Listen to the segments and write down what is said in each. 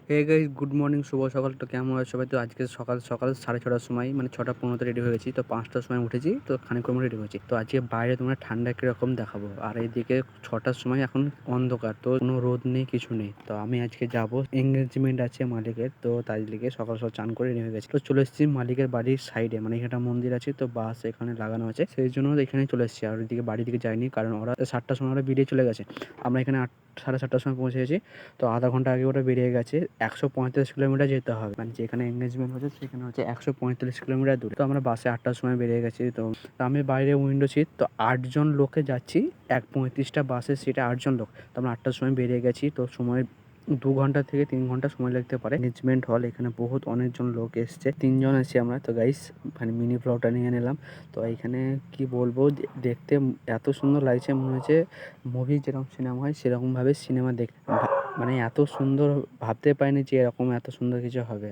Hey guys, good morning, শুভ সকাল। তো কেমন আছে সবাই? তো আজকে সকাল সকাল 6:30টার সময়, মানে 6:15-তে রেডি হয়ে গেছি। তো 5টার সময় উঠেছি, তো খানিকক্ষণ রেডি হয়েছি। তো আজকে বাইরে তোমরা ঠান্ডা কিরকম দেখাবো। আর এইদিকে 6টার সময় এখন অন্ধকার, তো কোনো রোদ নেই, কিছু নেই। তো আমি আজকে যাব, এঙ্গেজমেন্ট আছে মালিকের, তো তাই লিগে সকাল সকাল চান করে রেডি হয়ে গেছি। তো চলে এসেছি মালিকের বাড়ির সাইডে, মানে এখানে একটা মন্দির আছে, তো বাস এখানে লাগানো আছে, সেই জন্য এখানে চলে এসেছি। আর ওইদিকে বাড়ির দিকে যাইনি, কারণ ওরা 7টার সময় ওরা বেরিয়ে চলে গেছে। আমরা এখানে 7:30টার সময় পৌঁছে গেছি। তো আধা ঘন্টা আগে ওটা বেরিয়ে গেছে। 135 কিলোমিটার যেতে হবে, মানে যেখানে এঙ্গেজমেন্ট হচ্ছে সেখানে হচ্ছে 135 কিলোমিটার দূরে। তো আমরা বাসে 8টার সময় বেরিয়ে গেছি। তো আমি বাইরে উইন্ডো সিট, তো 8জন লোকে যাচ্ছি। 1:35টা বাসের সিটে 8জন লোক। তো আমরা 8টার সময় বেরিয়ে গেছি। তো সময় 2 ঘন্টা থেকে 3 ঘন্টা সময় লাগতে পারে। এঙ্গেজমেন্ট হল, এখানে বহুত অনেকজন লোক এসছে। 3জন আছি আমরা। তো গাইস, মানে মিনি ব্লগটা নিয়ে নিলাম। তো এখানে কি বলবো, দেখতে এত সুন্দর লাগছে, মনে হচ্ছে মুভি যেরকম সিনেমা হয় সেরকম ভাবে সিনেমা দেখ, মানে এত সুন্দর, ভাবতে পারিনি যে এরকম এত সুন্দর কিছু হবে।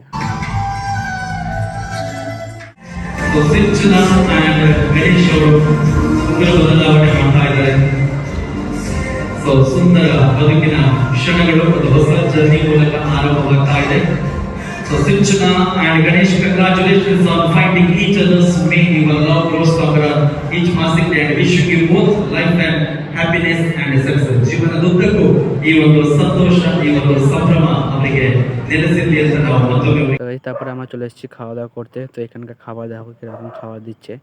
So Sinchana and Ganesh ಅವರು ಸುಂದರ ಬದಲಾವಣೆ ಮಾಡ್ತಾ ಇದ್ದಾರೆ. ಸೊ ಸುಂದರ ಬದುಕಿನ ಕ್ಷಣಗಳು ಒಂದು ಹೊಸ ಜರ್ನಿ ಮೂಲಕ ಆರಂಭವಾಗ್ತಾ ಇದೆ. So Sinchana and Ganesh, congratulations on finding each other's mate. Your love grows stronger each passing day and wishing you both lifetime happiness and success. ಜೀವನದುದ್ದಕ್ಕೂ ಈ ಒಂದು ಸಂತೋಷ, ಈ ಒಂದು ಸಂಭ್ರಮ ಅವರಿಗೆ ನೆಲೆಸಿರಲಿ ಅಂತ ನಾವು ಮತ್ತೊಮ್ಮೆ তো এই তারপরে আমরা চলে এসেছি খাওয়া দাওয়া করতে। তো এখানকার খাবার দেখো কিরকম খাবার দিচ্ছে।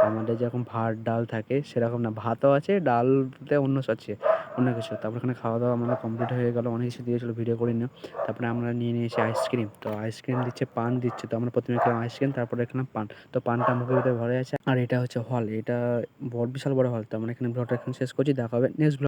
আমাদের যেরকম ভাত ডাল থাকে সেরকম না, ভাতও আছে, ডালতে অন্য আছে, অন্য কিছু। তারপর এখানে খাওয়া দাওয়া আমাদের কমপ্লিট হয়ে গেল, অনেক কিছু দিয়েছিল, ভিডিও করে নিও। তারপরে আমরা নিয়ে নিয়েছি আইসক্রিম। তো আইসক্রিম দিচ্ছে, পান দিচ্ছে। তো আমরা প্রথমে খেলাম আইসক্রিম, তারপরে খেলাম পান। তো পানটা মুখের ভিতরে ভরে আছে। আর এটা হচ্ছে হল, এটা বিশাল বড় হল। তো আমরা এখানে ব্লগটা এখন শেষ করছি, দেখা হবে নেক্সট।